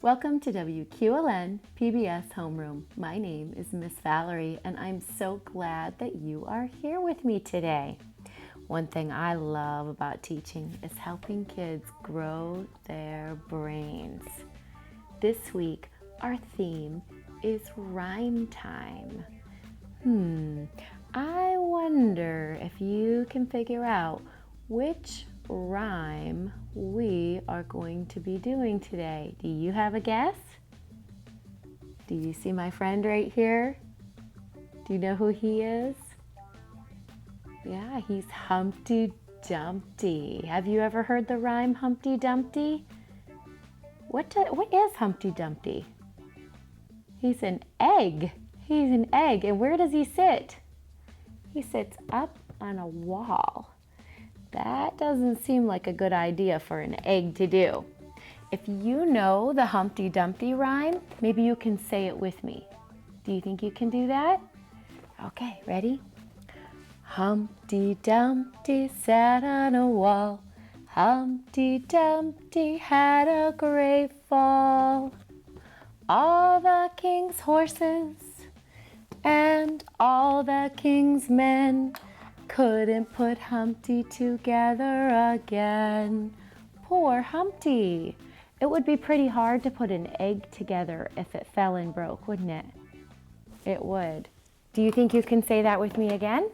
Welcome to WQLN PBS Homeroom. My name is Miss Valerie, and I'm so glad that you are here with me today. One thing I love about teaching is helping kids grow their brains. This week, our theme is rhyme time. I wonder if you can figure out which rhyme we are going to be doing today. Do you have a guess? Do you see my friend right here? Do you know who he is? Yeah, he's Humpty Dumpty. Have you ever heard the rhyme Humpty Dumpty? What is Humpty Dumpty? He's an egg. He's an egg. And where does he sit? He sits up on a wall. That doesn't seem like a good idea for an egg to do. If you know the Humpty Dumpty rhyme, maybe you can say it with me. Do you think you can do that? Okay, ready? Humpty Dumpty sat on a wall. Humpty Dumpty had a great fall. All the king's horses and all the king's men couldn't put Humpty together again. Poor Humpty. It would be pretty hard to put an egg together if it fell and broke, wouldn't it? It would. Do you think you can say that with me again?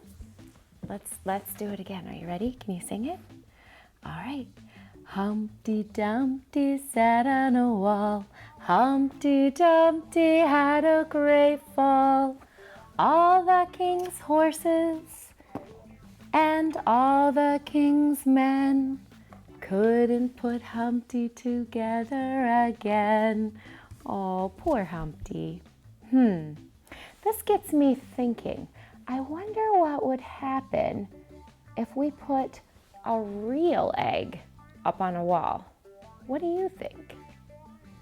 Let's do it again. Are you ready? Can you sing it? All right. Humpty Dumpty sat on a wall. Humpty Dumpty had a great fall. All the king's horses and all the king's men couldn't put Humpty together again. Oh, poor Humpty. This gets me thinking. I wonder what would happen if we put a real egg up on a wall. What do you think?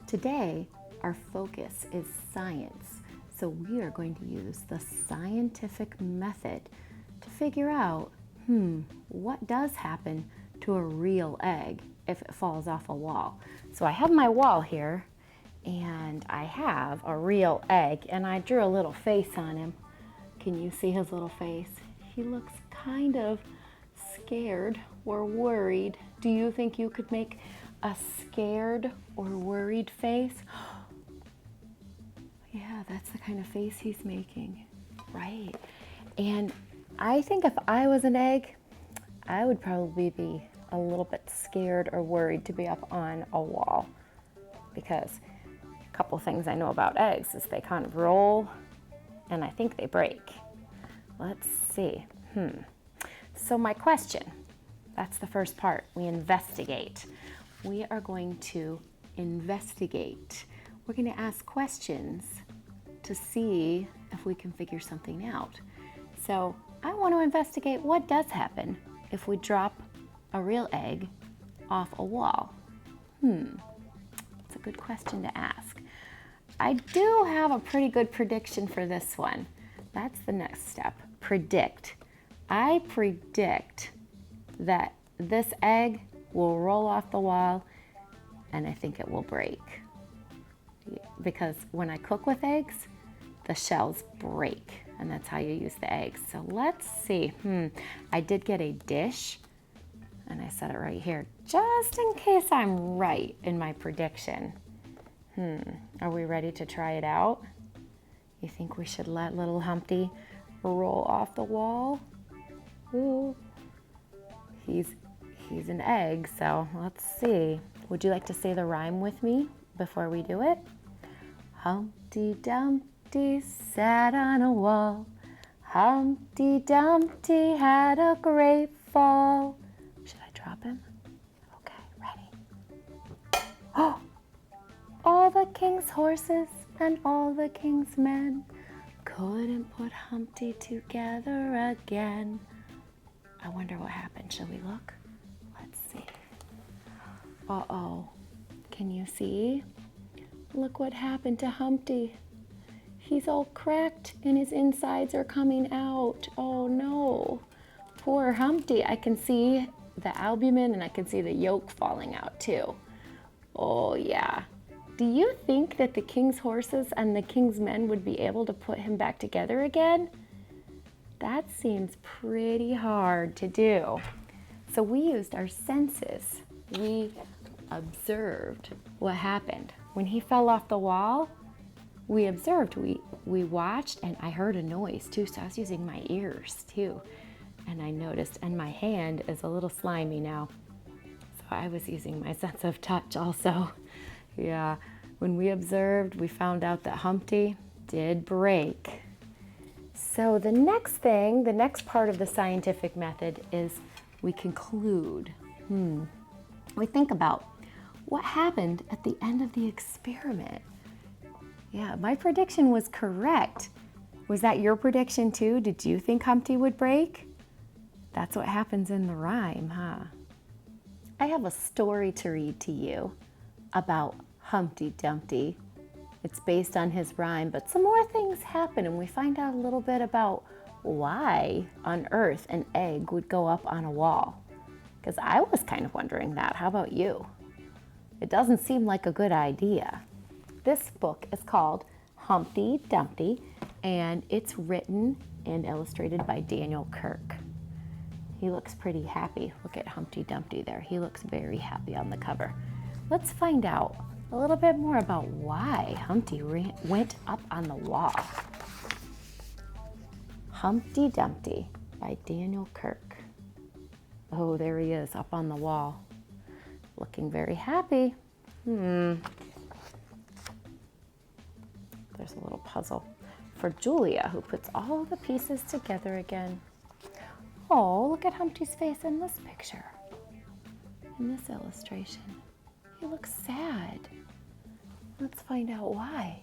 Today, our focus is science. So we are going to use the scientific method to figure out what does happen to a real egg if it falls off a wall. So I have my wall here, and I have a real egg, and I drew a little face on him. Can you see his little face? He looks kind of scared or worried. Do you think you could make a scared or worried face? Yeah, that's the kind of face he's making, right? And I think if I was an egg, I would probably be a little bit scared or worried to be up on a wall, because a couple things I know about eggs is they kind of roll and I think they break. Let's see. So my question, that's the first part. We investigate. We are going to investigate. We're going to ask questions to see if we can figure something out. So I want to investigate what does happen if we drop a real egg off a wall. It's a good question to ask. I do have a pretty good prediction for this one. That's the next step. Predict. I predict that this egg will roll off the wall, and I think it will break. Because when I cook with eggs, the shells break, and that's how you use the eggs. So let's see. I did get a dish, and I set it right here, just in case I'm right in my prediction. Are we ready to try it out? You think we should let little Humpty roll off the wall? Ooh, he's an egg, so let's see. Would you like to say the rhyme with me before we do it? Humpty Dumpty sat on a wall. Humpty Dumpty had a great fall. Should I drop him? Okay, ready. Oh! All the king's horses and all the king's men couldn't put Humpty together again. I wonder what happened. Shall we look? Let's see. Uh-oh. Can you see? Look what happened to Humpty. He's all cracked and his insides are coming out. Oh no. Poor Humpty. I can see the albumin and I can see the yolk falling out too. Oh yeah. Do you think that the king's horses and the king's men would be able to put him back together again? That seems pretty hard to do. So we used our senses. We observed what happened. When he fell off the wall, we observed, we watched, and I heard a noise too, so I was using my ears too. And I noticed, and my hand is a little slimy now, so I was using my sense of touch also. Yeah, when we observed, we found out that Humpty did break. So the next thing, the next part of the scientific method is we conclude. We think about what happened at the end of the experiment. Yeah, my prediction was correct. Was that your prediction too? Did you think Humpty would break? That's what happens in the rhyme, huh? I have a story to read to you about Humpty Dumpty. It's based on his rhyme, but some more things happen and we find out a little bit about why on earth an egg would go up on a wall. Because I was kind of wondering that. How about you? It doesn't seem like a good idea. This book is called Humpty Dumpty, and it's written and illustrated by Daniel Kirk. He looks pretty happy. Look at Humpty Dumpty there. He looks very happy on the cover. Let's find out a little bit more about why Humpty went up on the wall. Humpty Dumpty by Daniel Kirk. Oh, there he is up on the wall, looking very happy. There's a little puzzle for Julia, who puts all the pieces together again. Oh, look at Humpty's face in this picture, in this illustration. He looks sad. Let's find out why.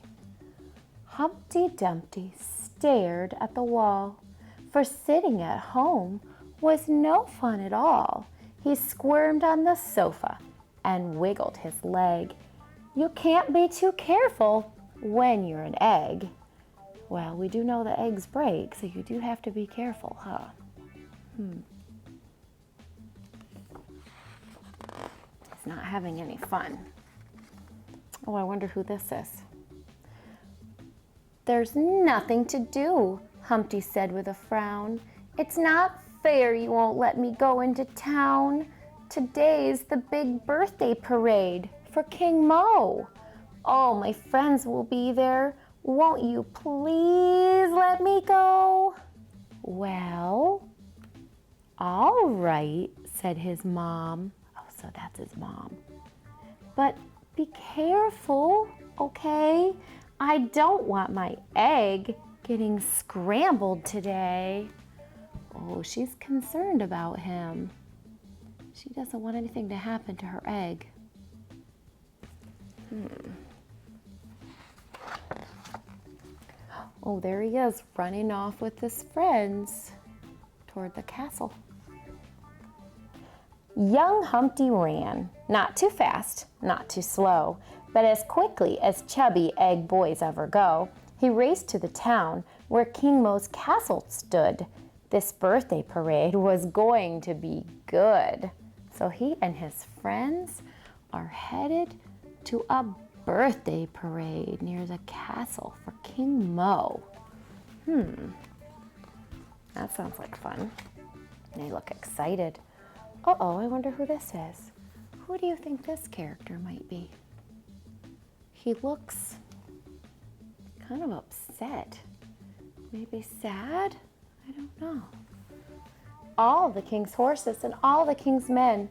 Humpty Dumpty stared at the wall, for sitting at home was no fun at all. He squirmed on the sofa and wiggled his leg. You can't be too careful when you're an egg. Well, we do know that eggs break, so you do have to be careful, huh? He's not having any fun. Oh, I wonder who this is. There's nothing to do, Humpty said with a frown. It's not fair you won't let me go into town. Today's the big birthday parade for King Mo. All my friends will be there. Won't you please let me go? Well, all right, said his mom. Oh, so that's his mom. But be careful, okay? I don't want my egg getting scrambled today. Oh, she's concerned about him. She doesn't want anything to happen to her egg. Oh, there he is, running off with his friends toward the castle. Young Humpty ran, not too fast, not too slow, but as quickly as chubby egg boys ever go. He raced to the town where King Mo's castle stood. This birthday parade was going to be good. So he and his friends are headed to a birthday parade near the castle for King Mo. That sounds like fun. They look excited. Uh-oh, I wonder who this is. Who do you think this character might be? He looks kind of upset. Maybe sad? I don't know. All the king's horses and all the king's men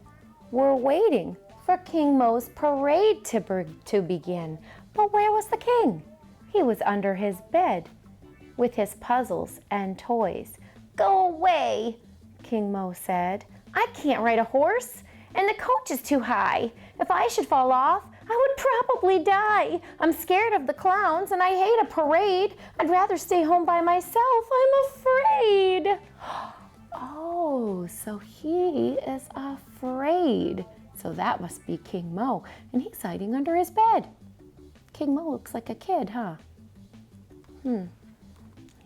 were waiting for King Mo's parade to begin. But where was the king? He was under his bed with his puzzles and toys. Go away, King Mo said. I can't ride a horse, and the coach is too high. If I should fall off, I would probably die. I'm scared of the clowns, and I hate a parade. I'd rather stay home by myself. I'm afraid. Oh, so he is afraid. So that must be King Mo, and he's hiding under his bed. King Mo looks like a kid, huh?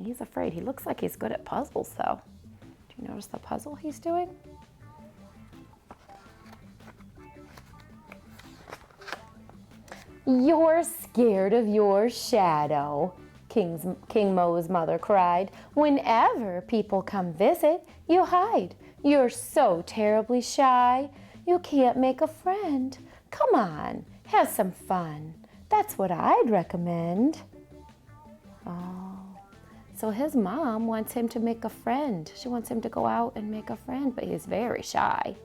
He's afraid. He looks like he's good at puzzles, though. Do you notice the puzzle he's doing? You're scared of your shadow, King Mo's mother cried. Whenever people come visit, you hide. You're so terribly shy. You can't make a friend. Come on, have some fun. That's what I'd recommend. Oh, so his mom wants him to make a friend. She wants him to go out and make a friend, but he's very shy.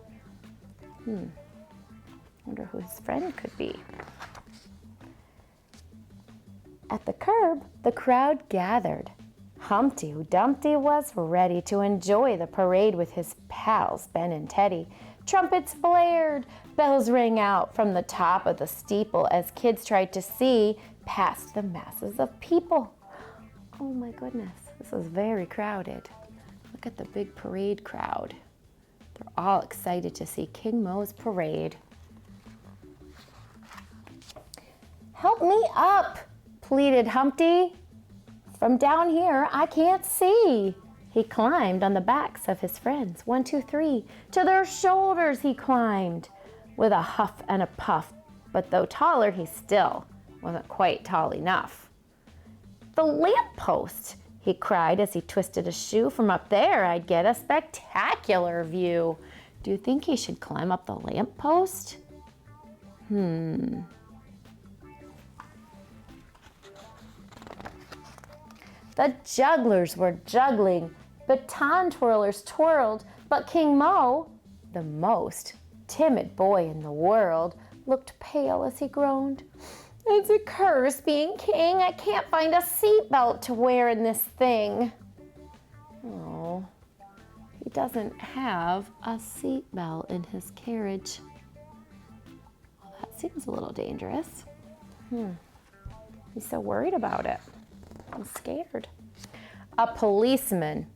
Wonder who his friend could be. At the curb, the crowd gathered. Humpty Dumpty was ready to enjoy the parade with his pals, Ben and Teddy. Trumpets blared, bells rang out from the top of the steeple as kids tried to see past the masses of people. Oh my goodness, this is very crowded. Look at the big parade crowd. They're all excited to see King Mo's parade. Help me up, pleaded Humpty. From down here, I can't see. He climbed on the backs of his friends. 1, 2, 3. To their shoulders he climbed with a huff and a puff. But though taller, he still wasn't quite tall enough. The lamppost, he cried as he twisted a shoe. From up there, I'd get a spectacular view. Do you think he should climb up the lamppost? The jugglers were juggling. Baton twirlers twirled, but King Mo, the most timid boy in the world, looked pale as he groaned. It's a curse being king. I can't find a seatbelt to wear in this thing. Oh, he doesn't have a seatbelt in his carriage. Well, that seems a little dangerous. He's so worried about it. I'm scared. A policeman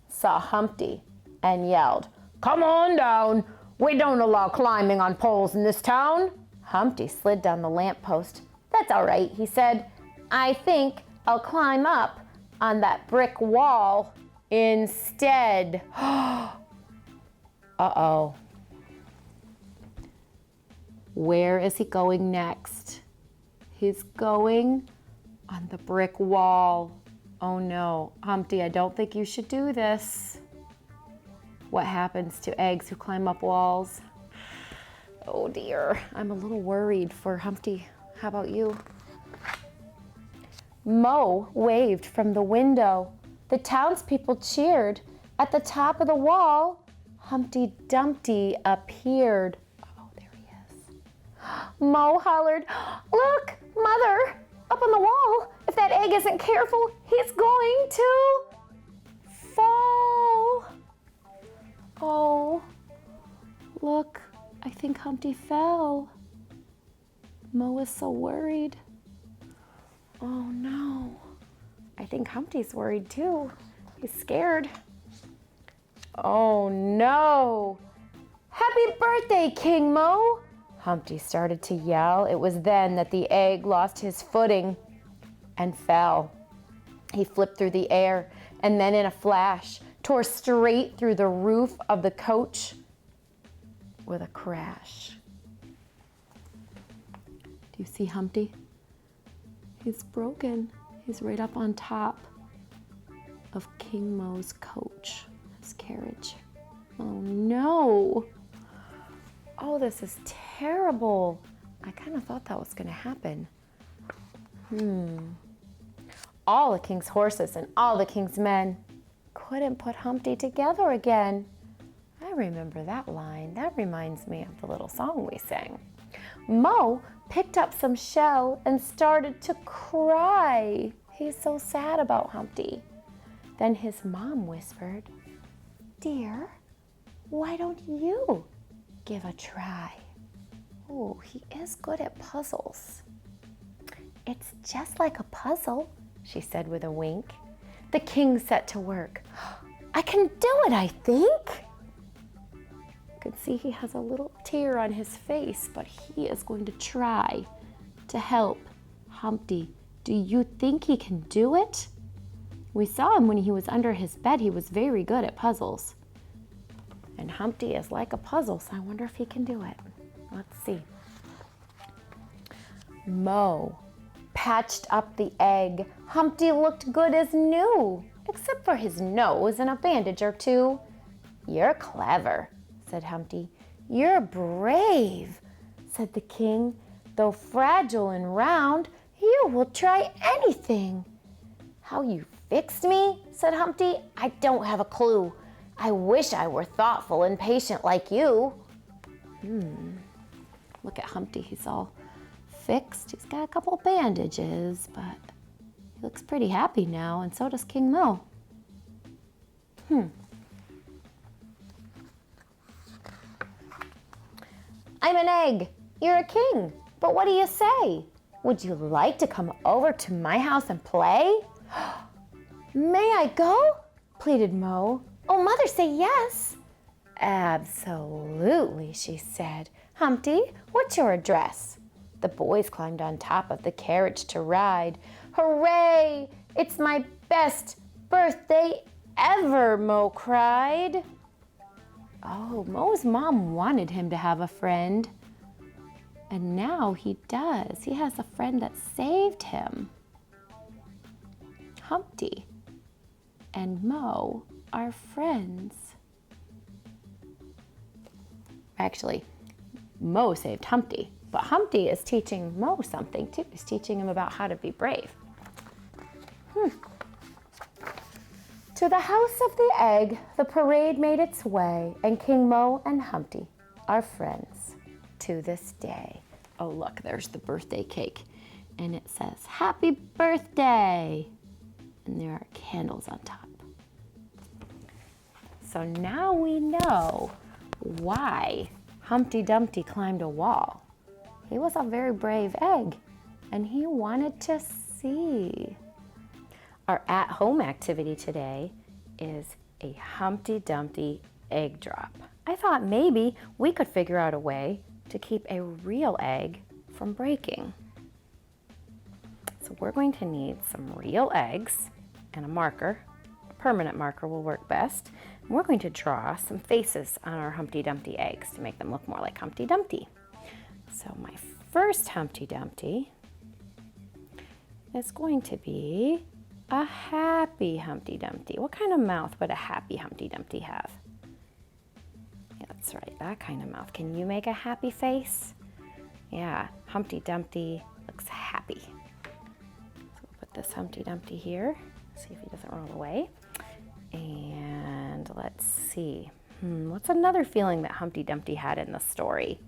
saw Humpty and yelled, "Come on down. We don't allow climbing on poles in this town." Humpty slid down the lamppost. That's all right, he said. I think I'll climb up on that brick wall instead. Uh-oh. Where is he going next? He's going on the brick wall. Oh no, Humpty, I don't think you should do this. What happens to eggs who climb up walls? Oh dear, I'm a little worried for Humpty. How about you? Mo waved from the window. The townspeople cheered. At the top of the wall, Humpty Dumpty appeared. Oh, there he is. Mo hollered, "Look, Mother, up on the wall. If that egg isn't careful, he's going to fall." Oh, look, I think Humpty fell. Mo is so worried. Oh no, I think Humpty's worried too. He's scared. Oh no. Happy birthday, King Mo. Humpty started to yell. It was then that the egg lost his footing and fell. He flipped through the air and then in a flash tore straight through the roof of the coach with a crash. Do you see Humpty? He's broken. He's right up on top of King Mo's coach, his carriage. Oh no. Oh, this is terrible. I kind of thought that was going to happen. All the king's horses and all the king's men couldn't put Humpty together again. I remember that line. That reminds me of the little song we sang. Mo picked up some shell and started to cry. He's so sad about Humpty. Then his mom whispered, "Dear, why don't you give a try?" Oh, he is good at puzzles. "It's just like a puzzle," she said with a wink. The king set to work. "I can do it, I think." You can see he has a little tear on his face, but he is going to try to help Humpty. Do you think he can do it? We saw him when he was under his bed. He was very good at puzzles. And Humpty is like a puzzle, so I wonder if he can do it. Let's see. Mo patched up the egg. Humpty looked good as new, except for his nose and a bandage or two. "You're clever," said Humpty. "You're brave," said the king. "Though fragile and round, you will try anything." "How you fixed me," said Humpty, "I don't have a clue. I wish I were thoughtful and patient like you." Look at Humpty, he's all fixed. He's got a couple bandages, but he looks pretty happy now, and so does King Mo. "I'm an egg. You're a king. But what do you say? Would you like to come over to my house and play?" "May I go?" pleaded Mo. "Oh, Mother, say yes." "Absolutely," she said. "Humpty, what's your address?" The boys climbed on top of the carriage to ride. "Hooray! It's my best birthday ever," Mo cried. Oh, Mo's mom wanted him to have a friend. And now he does. He has a friend that saved him. Humpty and Mo are friends. Actually, Mo saved Humpty, but Humpty is teaching Mo something too. He's teaching him about how to be brave. To the house of the egg, the parade made its way, and King Mo and Humpty are friends to this day. Oh, look, there's the birthday cake, and it says, "Happy birthday!" And there are candles on top. So now we know why Humpty Dumpty climbed a wall. He was a very brave egg, and he wanted to see. Our at-home activity today is a Humpty Dumpty egg drop. I thought maybe we could figure out a way to keep a real egg from breaking. So we're going to need some real eggs and a marker. A permanent marker will work best. And we're going to draw some faces on our Humpty Dumpty eggs to make them look more like Humpty Dumpty. So my first Humpty Dumpty is going to be a happy Humpty Dumpty. What kind of mouth would a happy Humpty Dumpty have? Yeah, that's right, that kind of mouth. Can you make a happy face? Yeah, Humpty Dumpty looks happy. So we'll put this Humpty Dumpty here, see if he doesn't roll away. And let's see, what's another feeling that Humpty Dumpty had in the story?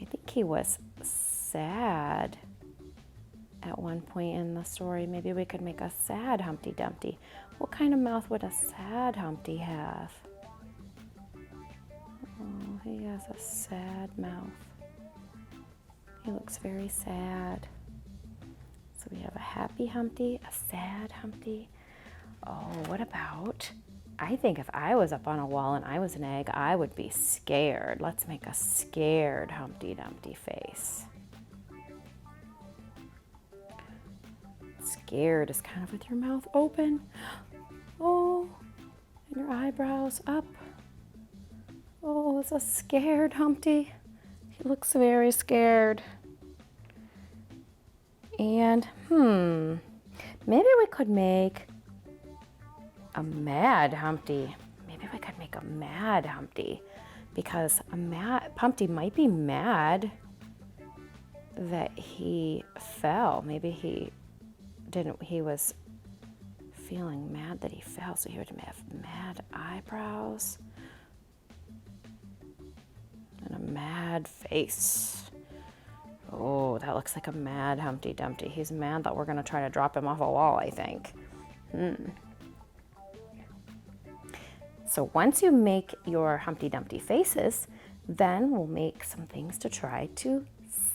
I think he was sad at one point in the story. Maybe we could make a sad Humpty Dumpty. What kind of mouth would a sad Humpty have? Oh, he has a sad mouth. He looks very sad. So we have a happy Humpty, a sad Humpty. Oh, what about, I think if I was up on a wall and I was an egg, I would be scared. Let's make a scared Humpty Dumpty face. Scared is kind of with your mouth open. Oh, and your eyebrows up. Oh, it's a scared Humpty. He looks very scared. And, maybe we could make a mad Humpty. Maybe we could make a mad Humpty, because Humpty might be mad that he fell. Maybe he was feeling mad that he fell, so he would have mad eyebrows and a mad face. Oh, that looks like a mad Humpty Dumpty. He's mad that we're going to try to drop him off a wall, I think. So once you make your Humpty Dumpty faces, then we'll make some things to try to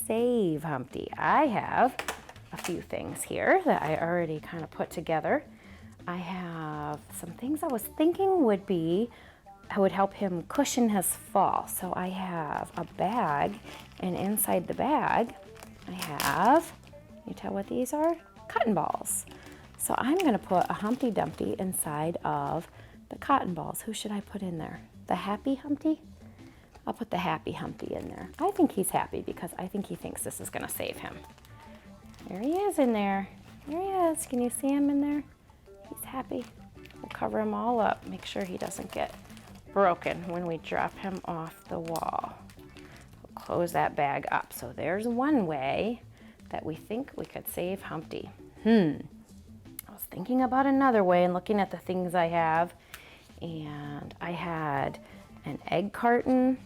save Humpty. I have a few things here that I already kind of put together. I have some things I was thinking would help him cushion his fall. So I have a bag, and inside the bag I have, can you tell what these are? Cotton balls. So I'm going to put a Humpty Dumpty inside of the cotton balls. Who should I put in there? The happy Humpty? I'll put the happy Humpty in there. I think he's happy because I think he thinks this is gonna save him. There he is in there. There he is. Can you see him in there? He's happy. We'll cover him all up. Make sure he doesn't get broken when we drop him off the wall. We'll close that bag up. So there's one way that we think we could save Humpty. I was thinking about another way and looking at the things I have. And I had an egg carton.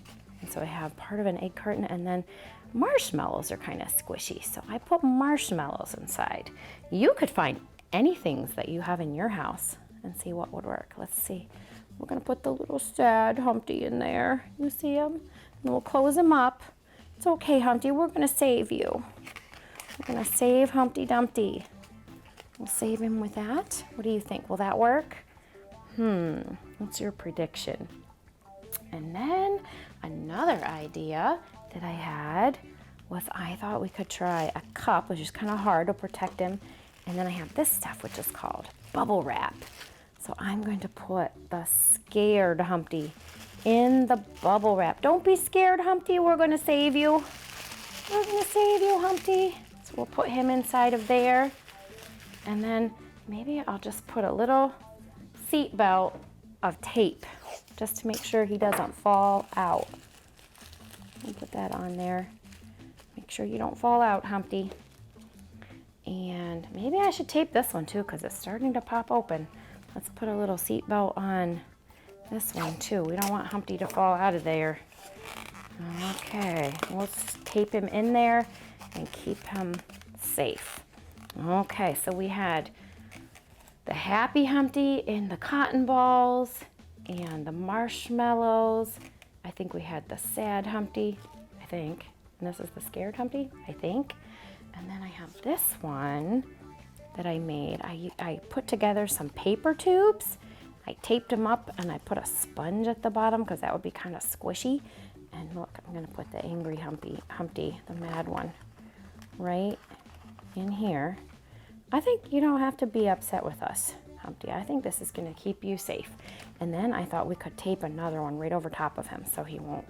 And so I have part of an egg carton, and then marshmallows are kind of squishy. So I put marshmallows inside. You could find anything that you have in your house and see what would work. Let's see. We're gonna put the little sad Humpty in there. You see him? And we'll close him up. It's okay, Humpty, we're gonna save you. We're gonna save Humpty Dumpty. We'll save him with that. What do you think? Will that work? What's your prediction? And then another idea that I had was I thought we could try a cup, which is kind of hard to protect him. And then I have this stuff, which is called bubble wrap. So I'm going to put the scared Humpty in the bubble wrap. Don't be scared, Humpty. We're going to save you. We're going to save you, Humpty. So we'll put him inside of there. And then maybe I'll just put a little seat belt of tape just to make sure he doesn't fall out. I'll put that on there. Make sure you don't fall out, Humpty. And maybe I should tape this one too because it's starting to pop open. Let's put a little seat belt on this one too. We don't want Humpty to fall out of there. Okay, let's tape him in there and keep him safe. Okay, so we had the happy Humpty in the cotton balls and the marshmallows. I think we had the sad Humpty, I think. And this is the scared Humpty, I think. And then I have this one that I made. I put together some paper tubes. I taped them up and I put a sponge at the bottom because that would be kind of squishy. And look, I'm gonna put the angry Humpty, the mad one, right in here. I think you don't have to be upset with us, Humpty. I think this is gonna keep you safe. And then I thought we could tape another one right over top of him so he won't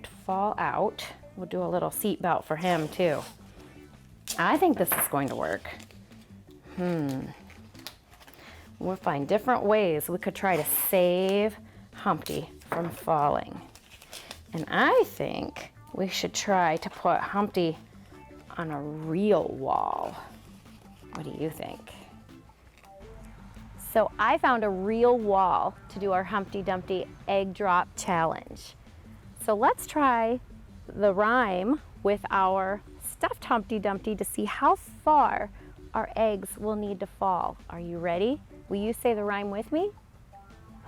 fall out. We'll do a little seat belt for him too. I think this is going to work. We'll find different ways we could try to save Humpty from falling. And I think we should try to put Humpty on a real wall. What do you think? So I found a real wall to do our Humpty Dumpty egg drop challenge. So let's try the rhyme with our stuffed Humpty Dumpty to see how far our eggs will need to fall. Are you ready? Will you say the rhyme with me?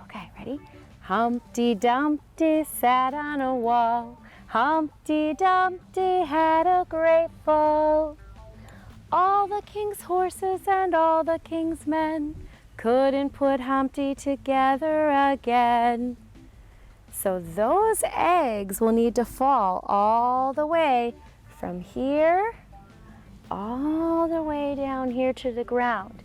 Okay, ready? Humpty Dumpty sat on a wall. Humpty Dumpty had a great fall. All the king's horses and all the king's men couldn't put Humpty together again. So those eggs will need to fall all the way from here, all the way down here to the ground.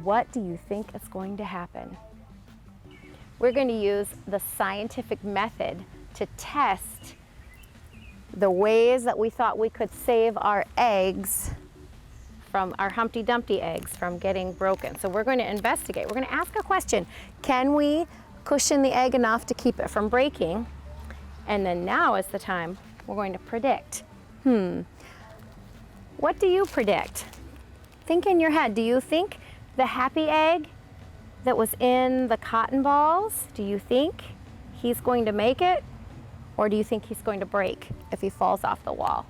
What do you think is going to happen? We're going to use the scientific method to test the ways that we thought we could save our eggs from our Humpty Dumpty eggs from getting broken. So we're going to investigate. We're going to ask a question. Can we cushion the egg enough to keep it from breaking? And then now is the time we're going to predict. What do you predict? Think in your head. Do you think the happy egg that was in the cotton balls, do you think he's going to make it? Or do you think he's going to break if he falls off the wall?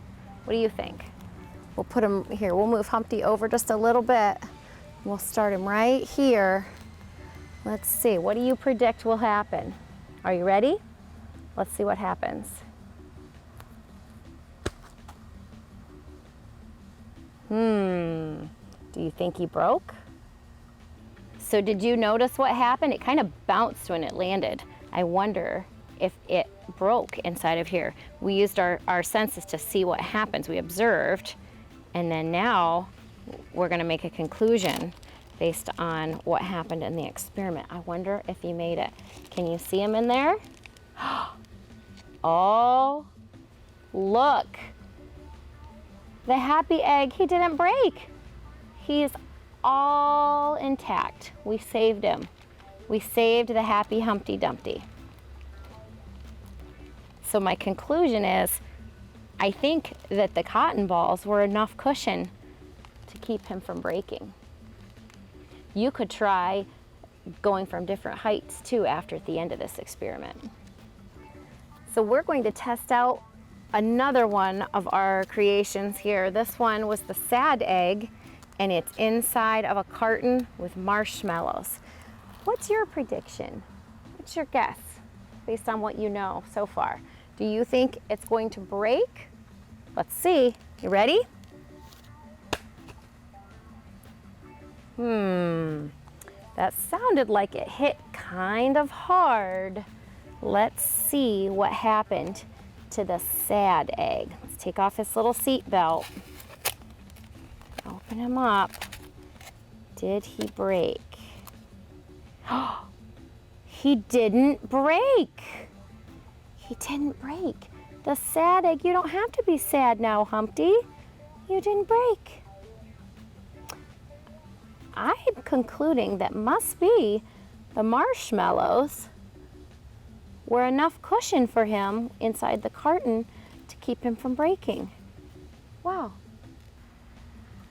What do you think? We'll put him here. We'll move Humpty over just a little bit. We'll start him right here. Let's see. What do you predict will happen? Are you ready? Let's see what happens. Do you think he broke? So did you notice what happened? It kind of bounced when it landed. I wonder if it broke inside of here. We used our senses to see what happens. We observed, and then now we're gonna make a conclusion based on what happened in the experiment. I wonder if he made it. Can you see him in there? Oh, look. The happy egg, he didn't break. He's all intact. We saved him. We saved the happy Humpty Dumpty. So my conclusion is, I think that the cotton balls were enough cushion to keep him from breaking. You could try going from different heights too after the end of this experiment. So we're going to test out another one of our creations here. This one was the sad egg, and it's inside of a carton with marshmallows. What's your prediction? What's your guess based on what you know so far? Do you think it's going to break? Let's see. You ready? That sounded like it hit kind of hard. Let's see what happened to the sad egg. Let's take off his little seat belt. Open him up. Did he break? He didn't break. He didn't break. The sad egg, you don't have to be sad now, Humpty. You didn't break. I'm concluding that must be the marshmallows were enough cushion for him inside the carton to keep him from breaking. Wow.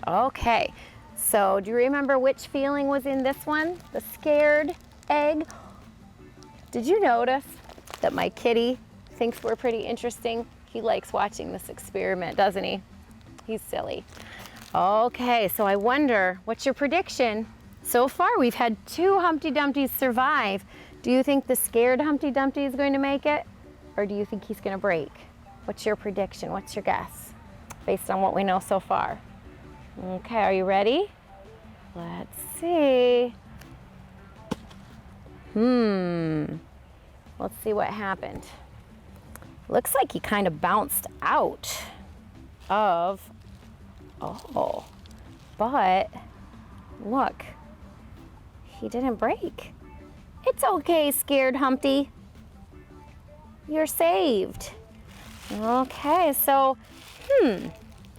Okay, so do you remember which feeling was in this one? The scared egg? Did you notice that my kitty thinks we're pretty interesting? He likes watching this experiment, doesn't he? He's silly. Okay, so I wonder, what's your prediction? So far, we've had 2 Humpty Dumptys survive. Do you think the scared Humpty Dumpty is going to make it? Or do you think he's going to break? What's your prediction? What's your guess? Based on what we know so far. Okay, are you ready? Let's see. Let's see what happened. Looks like he kind of bounced out of, but look, he didn't break. It's okay, scared Humpty. You're saved. Okay, so,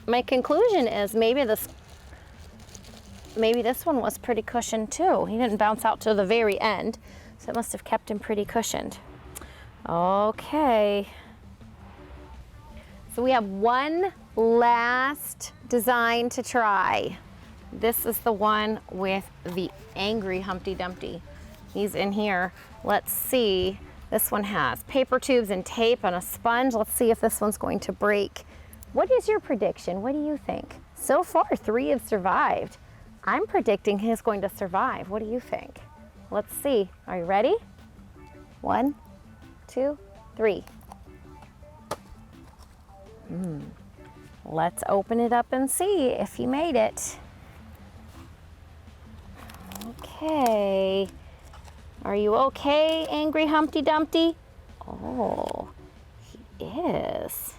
my conclusion is maybe this one was pretty cushioned too. He didn't bounce out to the very end, so it must have kept him pretty cushioned. Okay. So we have one last design to try. This is the one with the angry Humpty Dumpty. He's in here. Let's see. This one has paper tubes and tape and a sponge. Let's see if this one's going to break. What is your prediction? What do you think? So far, 3 have survived. I'm predicting he's going to survive. What do you think? Let's see. Are you ready? 1, 2, 3. Let's open it up and see if he made it. Okay. Are you okay, angry Humpty Dumpty? Oh, he is.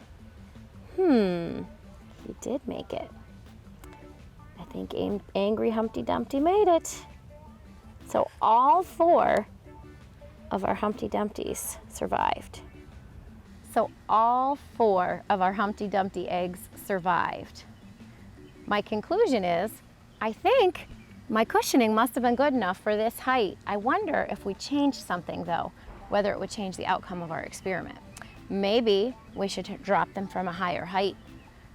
He did make it. I think angry Humpty Dumpty made it. So all 4 of our Humpty Dumptys survived. So all 4 of our Humpty Dumpty eggs survived. My conclusion is, I think my cushioning must have been good enough for this height. I wonder if we changed something though, whether it would change the outcome of our experiment. Maybe we should drop them from a higher height.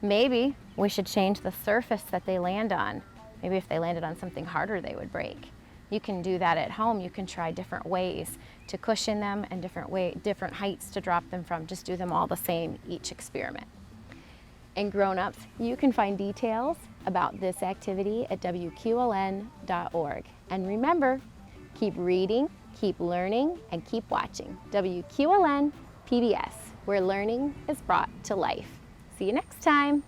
Maybe we should change the surface that they land on. Maybe if they landed on something harder, they would break. You can do that at home. You can try different ways to cushion them and different heights to drop them from. Just do them all the same each experiment. And grown-ups, you can find details about this activity at WQLN.org. And remember, keep reading, keep learning, and keep watching. WQLN PBS, where learning is brought to life. See you next time.